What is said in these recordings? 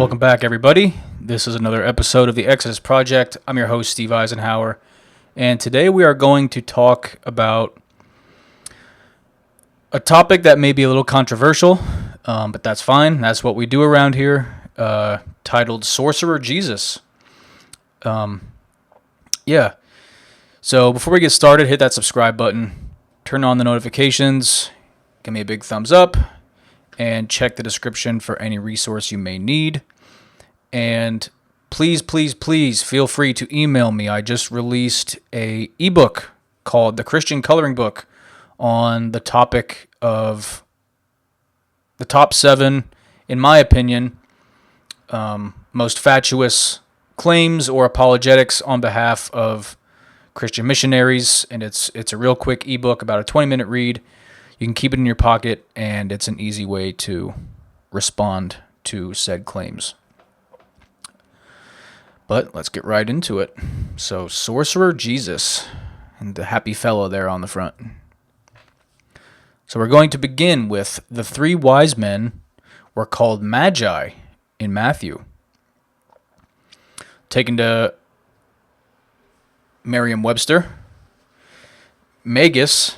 Welcome back, everybody. This is another episode of the Exodus Project. I'm your host, Steve Eisenhower, and today we are going to talk about a topic that may be a little controversial, but that's fine. That's what we do around here, titled Sorcerer Jesus. So before we get started, hit that subscribe button, turn on the notifications, give me a big thumbs up, and check the description for any resource you may need. And please feel free to email me. I just released a ebook called The Christian Coloring Book on the topic of the top 7, in my opinion, most fatuous claims or apologetics on behalf of Christian missionaries. And it's a real quick ebook, about a 20-minute read. You can keep it in your pocket, and it's an easy way to respond to said claims. But let's get right into it. So, Sorcerer Jesus, and the happy fellow there on the front. So we're going to begin with the 3 wise men were called Magi in Matthew. Taken to Merriam-Webster, Magus,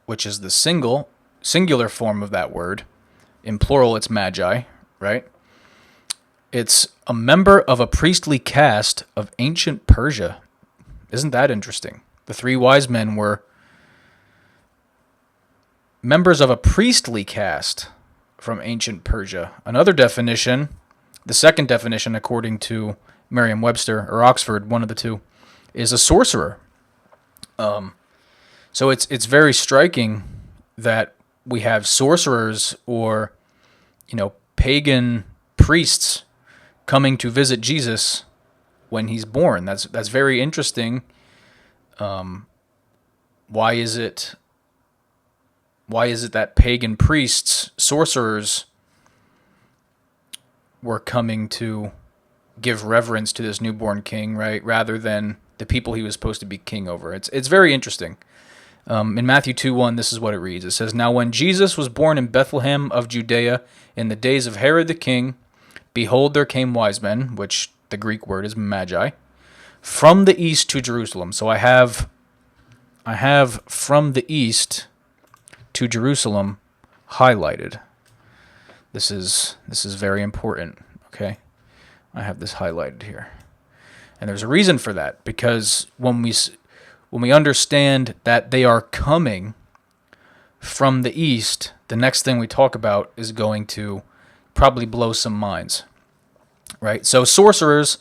which is the singular form of that word. In plural, it's Magi, right? It's a member of a priestly caste of ancient Persia. Isn't that interesting? The 3 wise men were members of a priestly caste from ancient Persia. Another definition, the second definition according to Merriam-Webster or Oxford, one of the two, is a sorcerer. So it's very striking that we have sorcerers or, pagan priests coming to visit Jesus when he's born. That's very interesting. Why is it that pagan priests, sorcerers, were coming to give reverence to this newborn king, right, rather than the people he was supposed to be king over? It's very interesting. In Matthew 2:1, this is what it reads. It says, "Now when Jesus was born in Bethlehem of Judea in the days of Herod the king, behold, there came wise men," which the Greek word is Magi, "from the east to Jerusalem." So I have "from the east to Jerusalem" highlighted. This is very important, okay? I have this highlighted here. And there's a reason for that, because when we understand that they are coming from the east, the next thing we talk about is going to probably blow some minds, right? So sorcerers,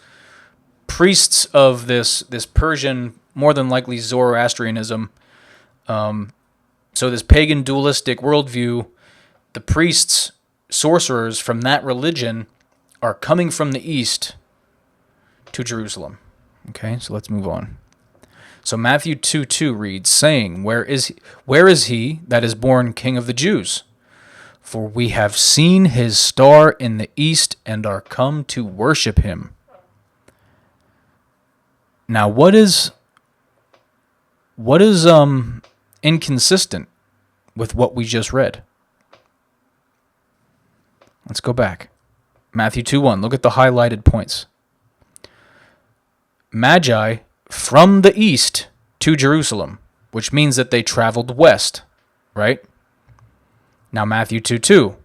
priests of this Persian, more than likely Zoroastrianism, so this pagan dualistic worldview, the priests, sorcerers from that religion are coming from the east to Jerusalem. Okay, so let's move on. So Matthew 2:2 reads, saying, Where is he that is born King of the Jews? For we have seen his star in the east and are come to worship him. Now, what is inconsistent with what we just read? Let's go back. Matthew 2:1. Look at the highlighted points. Magi from the east to Jerusalem, which means that they traveled west, right? Now Matthew 2:2.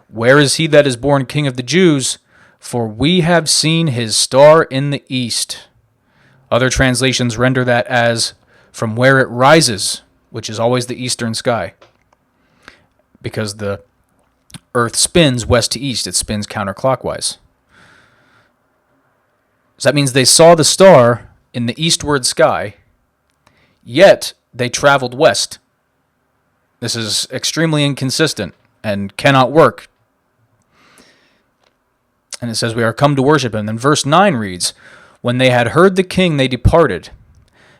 Where is he that is born King of the Jews? For we have seen his star in the east. Other translations render that as from where it rises, which is always the eastern sky. Because the earth spins west to east, it spins counterclockwise. So that means they saw the star in the eastward sky, yet they traveled west. This is extremely inconsistent and cannot work. And it says, we are come to worship him. Then verse 9 reads, when they had heard the king, they departed.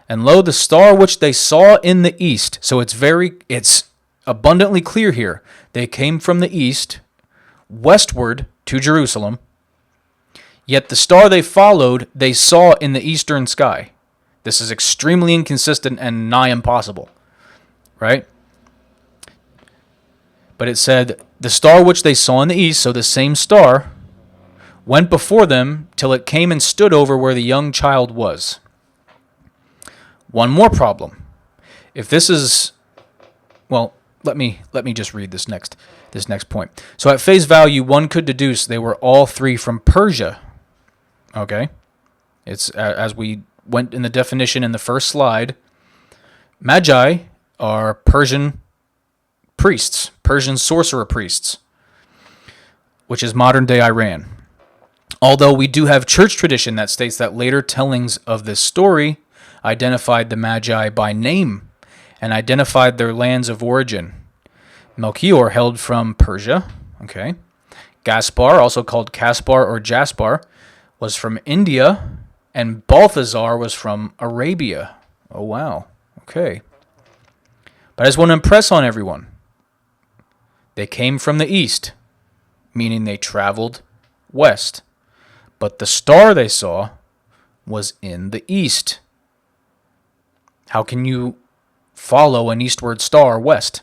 And lo, the star which they saw in the east. So it's abundantly clear here. They came from the east, westward to Jerusalem. Yet the star they followed, they saw in the eastern sky. This is extremely inconsistent and nigh impossible, right? But it said, the star which they saw in the east, so the same star, went before them till it came and stood over where the young child was. One more problem. If this is, well, let me just read this next point. So at face value, one could deduce they were all three from Persia. Okay? It's as we went in the definition in the first slide, Magi are Persian priests, Persian sorcerer priests, which is modern-day Iran. Although we do have church tradition that states that later tellings of this story identified the Magi by name and identified their lands of origin. Melchior hailed from Persia. Okay. Gaspar, also called Caspar or Jaspar, was from India, and Balthazar was from Arabia. Oh, wow. Okay. But I just want to impress on everyone. They came from the east, meaning they traveled west. But the star they saw was in the east. How can you follow an eastward star west?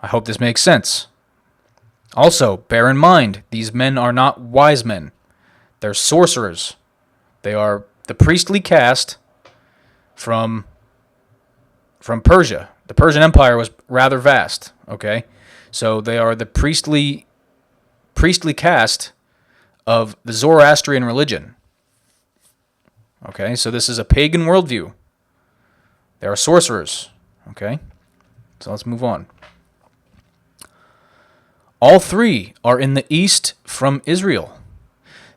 I hope this makes sense. Also, bear in mind, these men are not wise men. They're sorcerers. They are the priestly caste from Persia. The Persian Empire was rather vast, okay? So they are the priestly caste of the Zoroastrian religion. Okay, so this is a pagan worldview. They are sorcerers. Okay, so let's move on. All three are in the east from Israel.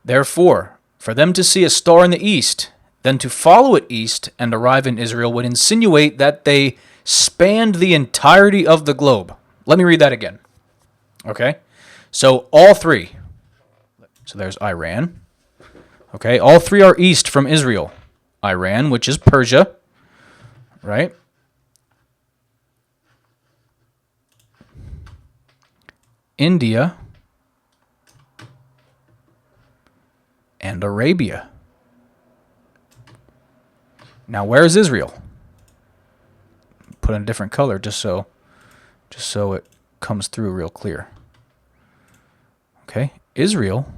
Therefore, for them to see a star in the east, then to follow it east and arrive in Israel would insinuate that they spanned the entirety of the globe. Let me read that again. Okay, so all three. So there's Iran. Okay, all three are east from Israel. Iran, which is Persia, right? India and Arabia. Now, where is Israel? Put in a different color just so it comes through real clear. Okay, Israel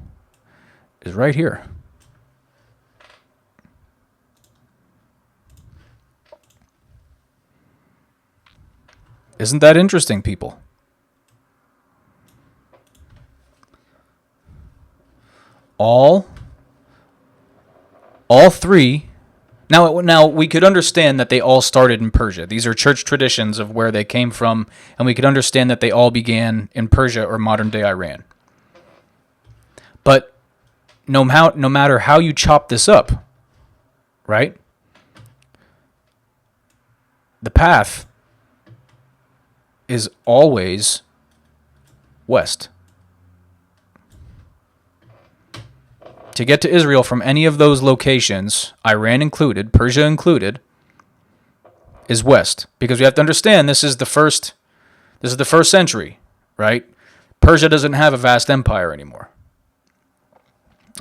is right here. Isn't that interesting, people? All three. Now we could understand that they all started in Persia. These are church traditions of where they came from, and we could understand that they all began in Persia or modern-day Iran. But no matter how you chop this up, right? The path is always west. To get to Israel from any of those locations, Iran included, Persia included, is west. Because we have to understand this is the first century, right? Persia doesn't have a vast empire anymore.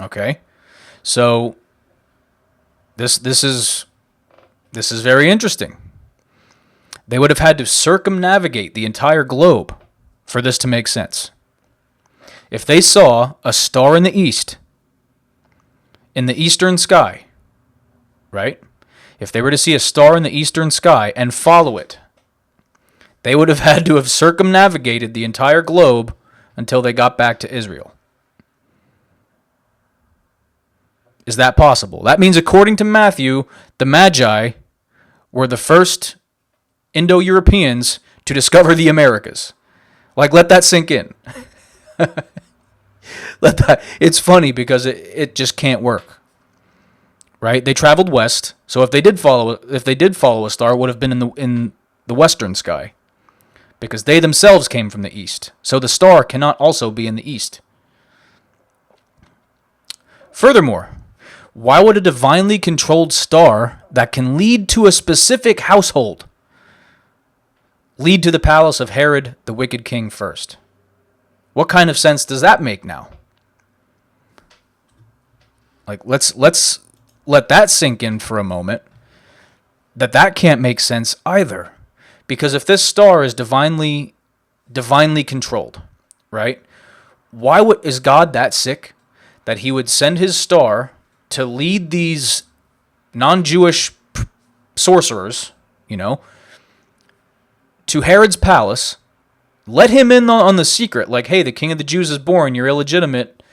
Okay? So this is very interesting. They would have had to circumnavigate the entire globe for this to make sense. If they saw a star in the east, in the eastern sky, right? If they were to see a star in the eastern sky and follow it, they would have had to have circumnavigated the entire globe until they got back to Israel. Is that possible? That means, according to Matthew, the Magi were the first Indo-Europeans to discover the Americas. Like, let that sink in. It's funny because it just can't work. Right? They traveled west, so if they did follow a star, it would have been in the western sky. Because they themselves came from the east. So the star cannot also be in the east. Furthermore, why would a divinely controlled star that can lead to a specific household lead to the palace of Herod, the wicked king, first? What kind of sense does that make now? Like, let's let that sink in for a moment. That can't make sense either. Because if this star is divinely controlled, right? is God that sick that he would send his star to lead these non-Jewish sorcerers, to Herod's palace, let him in on the secret, like, hey, the king of the Jews is born, you're illegitimate.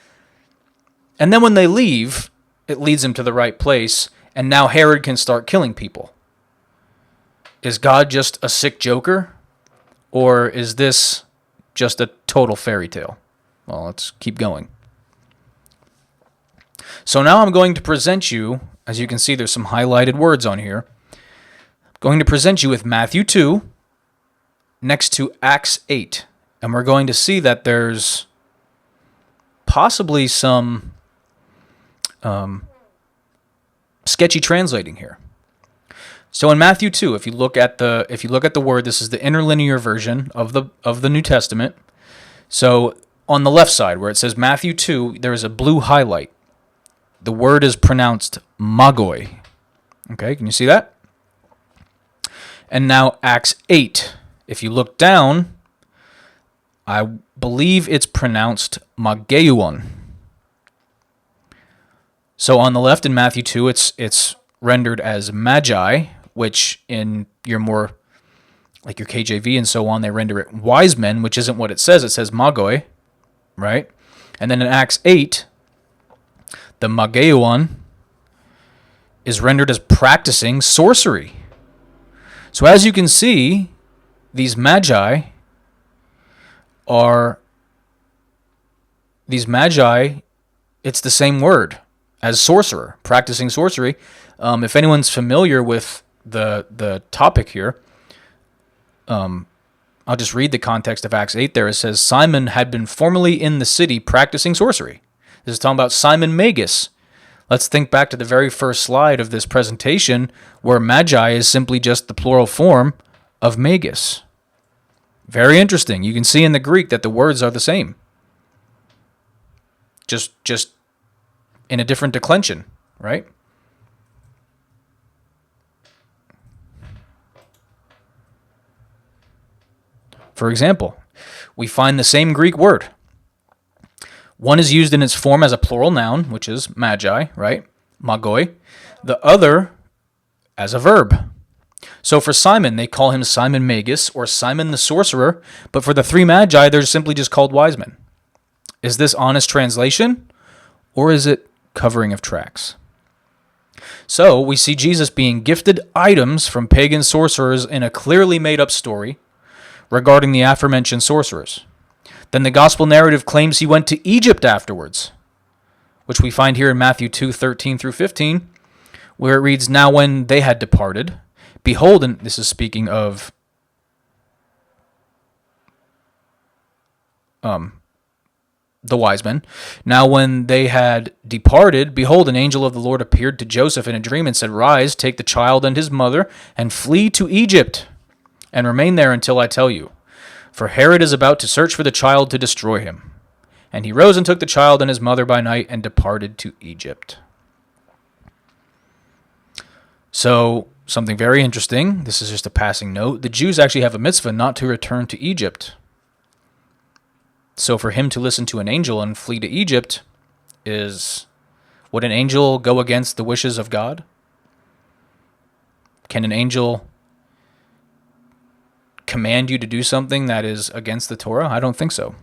And then when they leave, it leads them to the right place, and now Herod can start killing people. Is God just a sick joker? Or is this just a total fairy tale? Well, let's keep going. So now I'm going to present you, as you can see, there's some highlighted words on here. I'm going to present you with Matthew 2 next to Acts 8. And we're going to see that there's possibly some sketchy translating here. So in Matthew 2, if you look at the word, this is the interlinear version of the New Testament. So on the left side where it says Matthew 2, there is a blue highlight. The word is pronounced Magi. Okay, can you see that? And now Acts 8. If you look down, I believe it's pronounced Mageuon. So on the left in Matthew 2, it's rendered as Magi, which in your more, like your KJV and so on, they render it wise men, which isn't what it says. It says Magoi, right? And then in Acts 8, the Mageuon is rendered as practicing sorcery. So as you can see, these Magi, it's the same word as sorcerer, practicing sorcery. If anyone's familiar with the topic here, I'll just read the context of Acts 8 there. It says, Simon had been formerly in the city practicing sorcery. This is talking about Simon Magus. Let's think back to the very first slide of this presentation where Magi is simply just the plural form of Magus. Very interesting. You can see in the Greek that the words are the same. Just in a different declension, right? For example, we find the same Greek word. One is used in its form as a plural noun, which is magi, right? Magoi. The other as a verb. So for Simon, they call him Simon Magus or Simon the Sorcerer, but for the three Magi, they're simply just called wise men. Is this honest translation, or is it covering of tracks? So we see Jesus being gifted items from pagan sorcerers in a clearly made-up story regarding the aforementioned sorcerers. Then the gospel narrative claims he went to Egypt afterwards, which we find here in Matthew 2:13 through 15, where it reads, Now when they had departed, behold, and this is speaking of the wise men. Now when they had departed, behold, an angel of the Lord appeared to Joseph in a dream and said, Rise, take the child and his mother, and flee to Egypt, and remain there until I tell you. For Herod is about to search for the child to destroy him. And he rose and took the child and his mother by night and departed to Egypt. So, something very interesting. This is just a passing note. The Jews actually have a mitzvah not to return to Egypt. So for him to listen to an angel and flee to Egypt would an angel go against the wishes of God? Can an angel command you to do something that is against the Torah? I don't think so.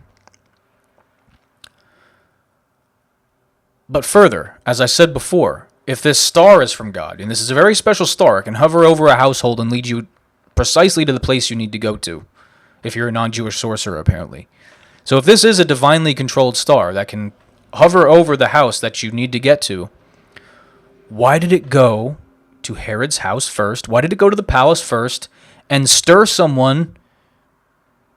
But further, as I said before, if this star is from God, and this is a very special star, it can hover over a household and lead you precisely to the place you need to go to, if you're a non-Jewish sorcerer, apparently. So if this is a divinely controlled star that can hover over the house that you need to get to, why did it go to Herod's house first? Why did it go to the palace first and stir someone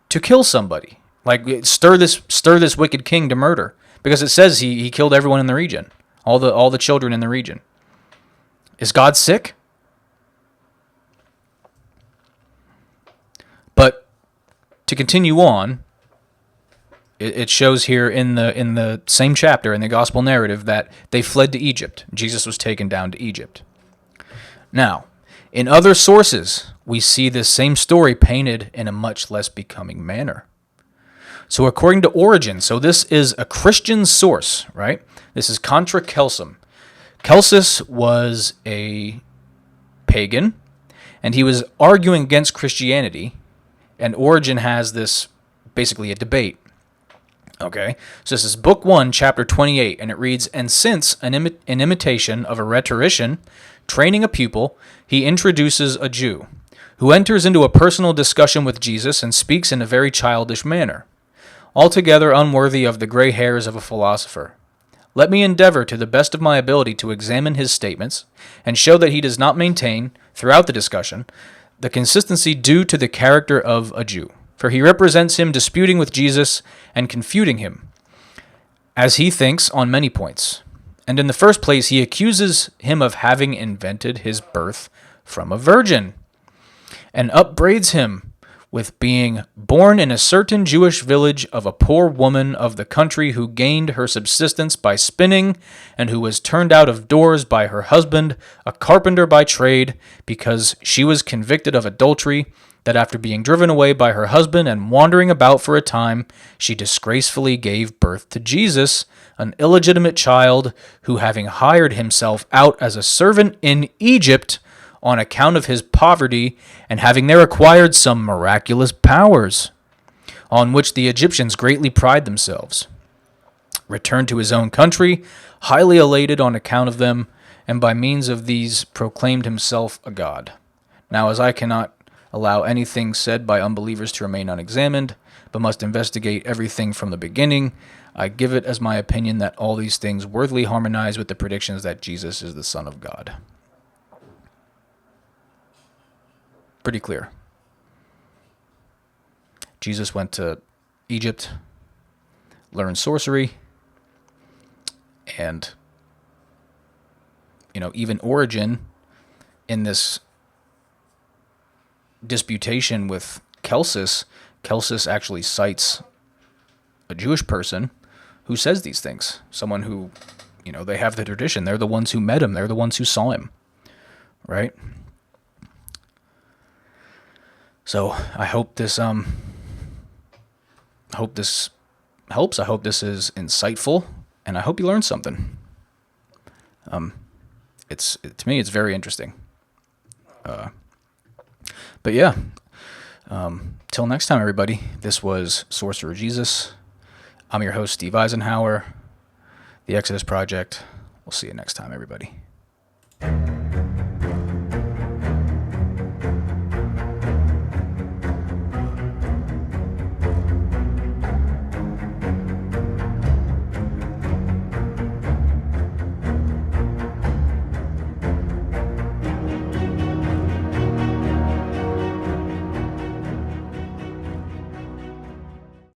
to kill somebody? Like, stir this wicked king to murder. Because it says he killed everyone in the region. All the children in the region. Is God sick? But to continue on, it shows here in the same chapter in the gospel narrative that they fled to Egypt. Jesus was taken down to Egypt. Now, in other sources, we see this same story painted in a much less becoming manner. So according to Origen, so this is a Christian source, right? This is Contra Celsum. Celsus was a pagan, and he was arguing against Christianity, and Origen has this, basically a debate. Okay, so this is Book 1, Chapter 28, and it reads, "And since, in imitation of a rhetorician, training a pupil, he introduces a Jew, who enters into a personal discussion with Jesus and speaks in a very childish manner, altogether unworthy of the gray hairs of a philosopher. Let me endeavor to the best of my ability to examine his statements, and show that he does not maintain, throughout the discussion, the consistency due to the character of a Jew. For he represents him disputing with Jesus and confuting him, as he thinks, on many points. And in the first place, he accuses him of having invented his birth from a virgin, and upbraids him with being born in a certain Jewish village of a poor woman of the country who gained her subsistence by spinning, and who was turned out of doors by her husband, a carpenter by trade, because she was convicted of adultery, that after being driven away by her husband and wandering about for a time, she disgracefully gave birth to Jesus, an illegitimate child, who having hired himself out as a servant in Egypt on account of his poverty, and having there acquired some miraculous powers, on which the Egyptians greatly pride themselves, returned to his own country, highly elated on account of them, and by means of these proclaimed himself a god. Now as I cannot allow anything said by unbelievers to remain unexamined, but must investigate everything from the beginning, I give it as my opinion that all these things worthily harmonize with the predictions that Jesus is the Son of God." Pretty clear. Jesus went to Egypt, learned sorcery, and, even Origen, in this disputation with Celsus actually cites a Jewish person who says these things. Someone who, they have the tradition. They're the ones who met him. They're the ones who saw him, right? So I hope this helps. I hope this is insightful, and I hope you learned something. To me, it's very interesting. But yeah, till next time, everybody. This was Sorcerer Jesus. I'm your host, Steve Eisenhower, the Exodus Project. We'll see you next time, everybody.